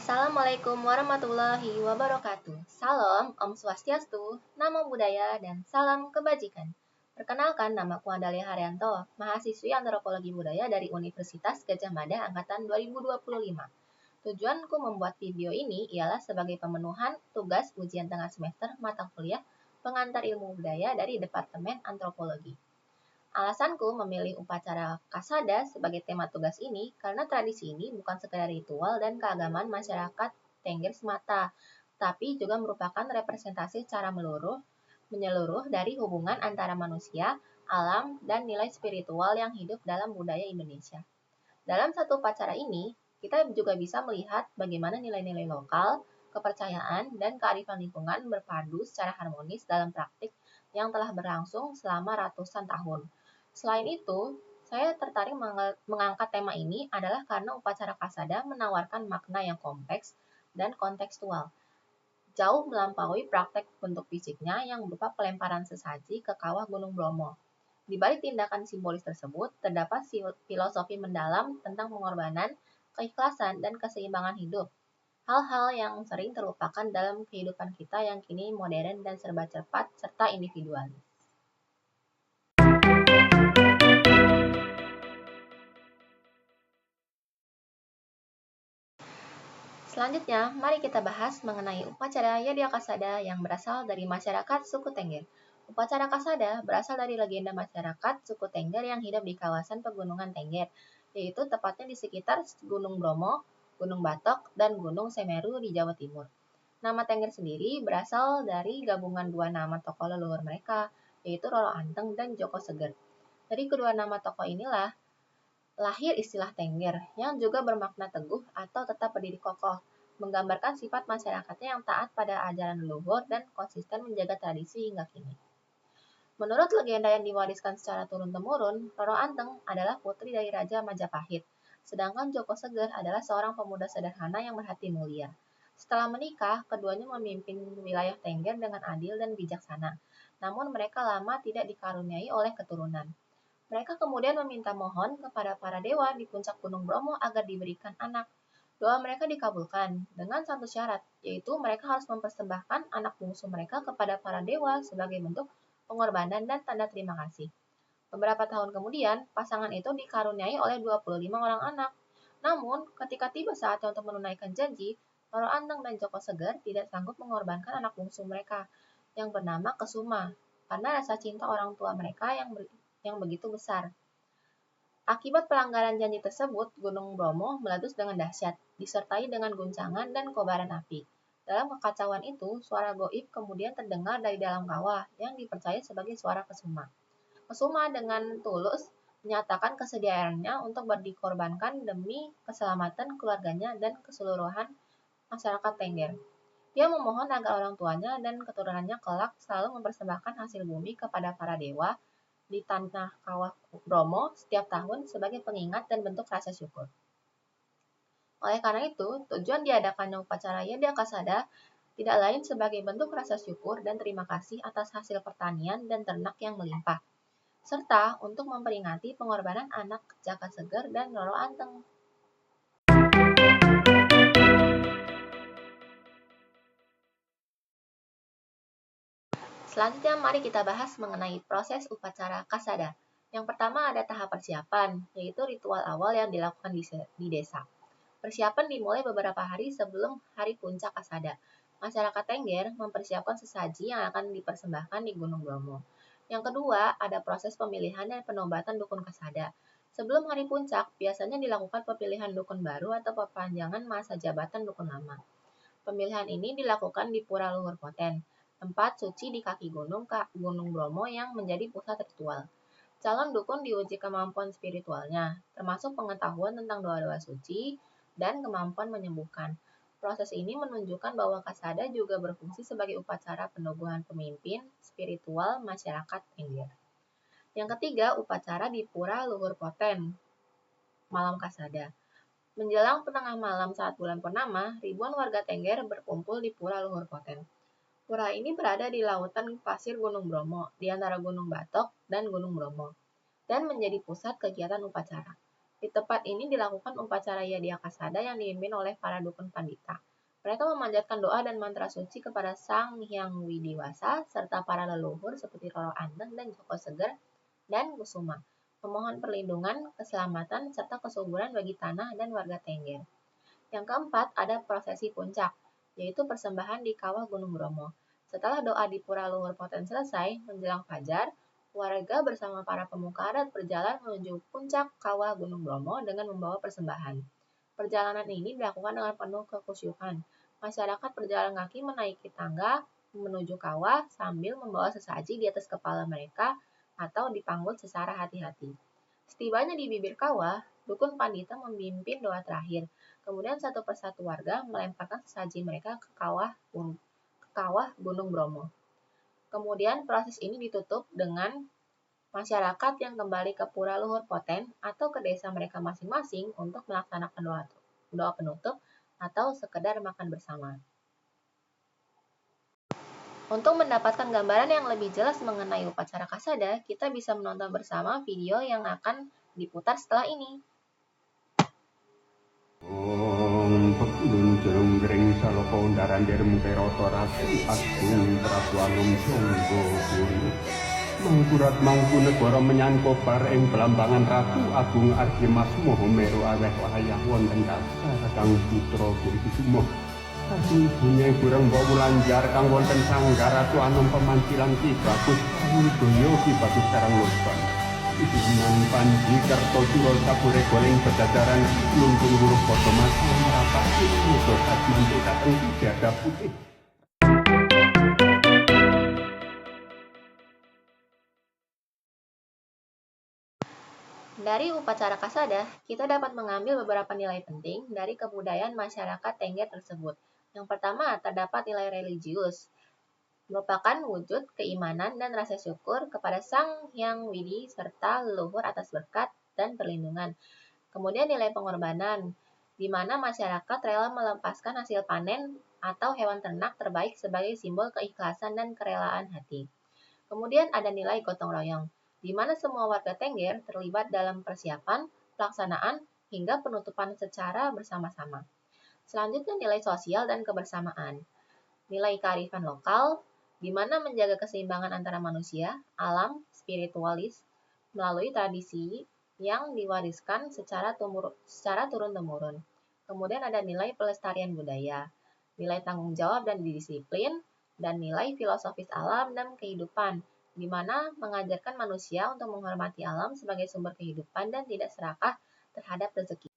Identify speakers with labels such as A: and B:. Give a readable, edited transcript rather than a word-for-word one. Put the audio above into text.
A: Assalamualaikum warahmatullahi wabarakatuh. Salam, Om Swastiastu, Namo Buddhaya, dan salam kebajikan. Perkenalkan, namaku Adalia Haryanto, mahasiswi Antropologi Budaya dari Universitas Gadjah Mada Angkatan 2025. Tujuanku membuat video ini ialah sebagai pemenuhan tugas ujian tengah semester mata kuliah Pengantar Ilmu Budaya dari Departemen Antropologi. Alasanku memilih upacara Kasada sebagai tema tugas ini karena tradisi ini bukan sekedar ritual dan keagamaan masyarakat Tengger semata, tapi juga merupakan representasi secara menyeluruh dari hubungan antara manusia, alam, dan nilai spiritual yang hidup dalam budaya Indonesia. Dalam satu upacara ini, kita juga bisa melihat bagaimana nilai-nilai lokal, kepercayaan, dan kearifan lingkungan berpadu secara harmonis dalam praktik yang telah berlangsung selama ratusan tahun. Selain itu, saya tertarik mengangkat tema ini adalah karena upacara Kasada menawarkan makna yang kompleks dan kontekstual, jauh melampaui praktek bentuk fisiknya yang berupa pelemparan sesaji ke kawah Gunung Bromo. Di balik tindakan simbolis tersebut, terdapat filosofi mendalam tentang pengorbanan, keikhlasan, dan keseimbangan hidup. Hal-hal yang sering terlupakan dalam kehidupan kita yang kini modern dan serba cepat serta individualis. Selanjutnya, mari kita bahas mengenai upacara Yadya Kasada yang berasal dari masyarakat suku Tengger. Upacara Kasada berasal dari legenda masyarakat suku Tengger yang hidup di kawasan pegunungan Tengger, yaitu tepatnya di sekitar Gunung Bromo, Gunung Batok, dan Gunung Semeru di Jawa Timur. Nama Tengger sendiri berasal dari gabungan dua nama tokoh leluhur mereka, yaitu Roro Anteng dan Joko Seger. Dari kedua nama tokoh inilah lahir istilah Tengger, yang juga bermakna teguh atau tetap berdiri kokoh, menggambarkan sifat masyarakatnya yang taat pada ajaran leluhur dan konsisten menjaga tradisi hingga kini. Menurut legenda yang diwariskan secara turun-temurun, Roro Anteng adalah putri dari Raja Majapahit, sedangkan Joko Seger adalah seorang pemuda sederhana yang berhati mulia. Setelah menikah, keduanya memimpin wilayah Tengger dengan adil dan bijaksana, namun mereka lama tidak dikaruniai oleh keturunan. Mereka kemudian meminta mohon kepada para dewa di puncak Gunung Bromo agar diberikan anak. Doa mereka dikabulkan dengan satu syarat, yaitu mereka harus mempersembahkan anak bungsu mereka kepada para dewa sebagai bentuk pengorbanan dan tanda terima kasih. Beberapa tahun kemudian, pasangan itu dikaruniai oleh 25 orang anak. Namun, ketika tiba saatnya untuk menunaikan janji, Roro Anteng dan Joko Seger tidak sanggup mengorbankan anak bungsu mereka yang bernama Kesuma karena rasa cinta orang tua mereka yang begitu besar. Akibat pelanggaran janji tersebut, Gunung Bromo meletus dengan dahsyat, disertai dengan guncangan dan kobaran api. Dalam kekacauan itu, suara goib kemudian terdengar dari dalam kawah yang dipercaya sebagai suara Kesuma. Kesuma dengan tulus menyatakan kesediaannya untuk dikorbankan demi keselamatan keluarganya dan keseluruhan masyarakat Tengger. Dia memohon agar orang tuanya dan keturunannya kelak selalu mempersembahkan hasil bumi kepada para dewa di tanah kawah Bromo setiap tahun sebagai pengingat dan bentuk rasa syukur. Oleh karena itu, tujuan diadakannya upacara Yadya Kasada tidak lain sebagai bentuk rasa syukur dan terima kasih atas hasil pertanian dan ternak yang melimpah, serta untuk memperingati pengorbanan anak Jaka Seger dan Roro Anteng. Selanjutnya, mari kita bahas mengenai proses upacara Kasada. Yang pertama ada tahap persiapan, yaitu ritual awal yang dilakukan di desa. Persiapan dimulai beberapa hari sebelum hari puncak Kasada. Masyarakat Tengger mempersiapkan sesaji yang akan dipersembahkan di Gunung Bromo. Yang kedua, ada proses pemilihan dan penobatan dukun Kasada. Sebelum hari puncak, biasanya dilakukan pemilihan dukun baru atau perpanjangan masa jabatan dukun lama. Pemilihan ini dilakukan di Pura Luhur Poten, tempat suci di kaki Gunung Bromo yang menjadi pusat ritual. Calon dukun diuji kemampuan spiritualnya, termasuk pengetahuan tentang doa-doa suci dan kemampuan menyembuhkan. Proses ini menunjukkan bahwa Kasada juga berfungsi sebagai upacara penubuhan pemimpin spiritual masyarakat Tengger. Yang ketiga, upacara di Pura Luhur Poten, Malam Kasada. Menjelang tengah malam saat bulan purnama, ribuan warga Tengger berkumpul di Pura Luhur Poten. Pura ini berada di lautan pasir Gunung Bromo, di antara Gunung Batok dan Gunung Bromo, dan menjadi pusat kegiatan upacara. Di tempat ini dilakukan upacara Yadiakasada yang dipimpin oleh para dukun pandita. Mereka memanjatkan doa dan mantra suci kepada Sang Hyang Widiwasa serta para leluhur seperti Roro Anteng dan Joko Seger dan Kusuma, memohon perlindungan, keselamatan, serta kesuburan bagi tanah dan warga Tengger. Yang keempat, ada prosesi puncak, yaitu persembahan di kawah Gunung Bromo. Setelah doa di Pura Luhur Poten selesai, menjelang fajar, warga bersama para pemuka adat berjalan menuju puncak kawah Gunung Bromo dengan membawa persembahan. Perjalanan ini dilakukan dengan penuh kekusyukan. Masyarakat berjalan kaki menaiki tangga menuju kawah sambil membawa sesaji di atas kepala mereka atau dipanggul secara hati-hati. Setibanya di bibir kawah, dukun pandita memimpin doa terakhir. Kemudian satu persatu warga melemparkan sesaji mereka ke kawah Gunung Bromo. Kemudian proses ini ditutup dengan masyarakat yang kembali ke Pura Luhur Poten atau ke desa mereka masing-masing untuk melaksanakan doa penutup atau sekedar makan bersama. Untuk mendapatkan gambaran yang lebih jelas mengenai upacara kasada, kita bisa menonton bersama video yang akan diputar setelah ini.
B: Om Pekdun Jerunggring Saloko Undaran Dermung Keroto Ratu Agung Prabu Alum Songgo Puri Mangkurat mangku negara menyangko ing belambangan Ratu Agung Ardimas Moho Meru aweh wayah wonten dasar kang putra Kusumo Ratu ibunya kurang mbok Wulanjar kang wonten sanggar Ratu Anom Pemantilan Ki Bagus Widoyo Ki Bagus Karang Lurban Dengan Panji Kartosuro Sapure Goleng Bedadaran Lumpung Huruf Koto Mas Merapat Mudo Kasmanti Kateng Jaga Putih.
A: Dari upacara kasada, kita dapat mengambil beberapa nilai penting dari kebudayaan masyarakat Tengger tersebut. Yang pertama, terdapat nilai religius, merupakan wujud keimanan dan rasa syukur kepada Sang Hyang Widi serta leluhur atas berkat dan perlindungan. Kemudian nilai pengorbanan, di mana masyarakat rela melepaskan hasil panen atau hewan ternak terbaik sebagai simbol keikhlasan dan kerelaan hati. Kemudian ada nilai gotong royong, di mana semua warga Tengger terlibat dalam persiapan, pelaksanaan, hingga penutupan secara bersama-sama. Selanjutnya nilai sosial dan kebersamaan. Nilai kearifan lokal, di mana menjaga keseimbangan antara manusia, alam, spiritualis, melalui tradisi yang diwariskan secara turun-temurun. Kemudian ada nilai pelestarian budaya, nilai tanggung jawab dan disiplin, dan nilai filosofis alam dan kehidupan, di mana mengajarkan manusia untuk menghormati alam sebagai sumber kehidupan dan tidak serakah terhadap rezeki.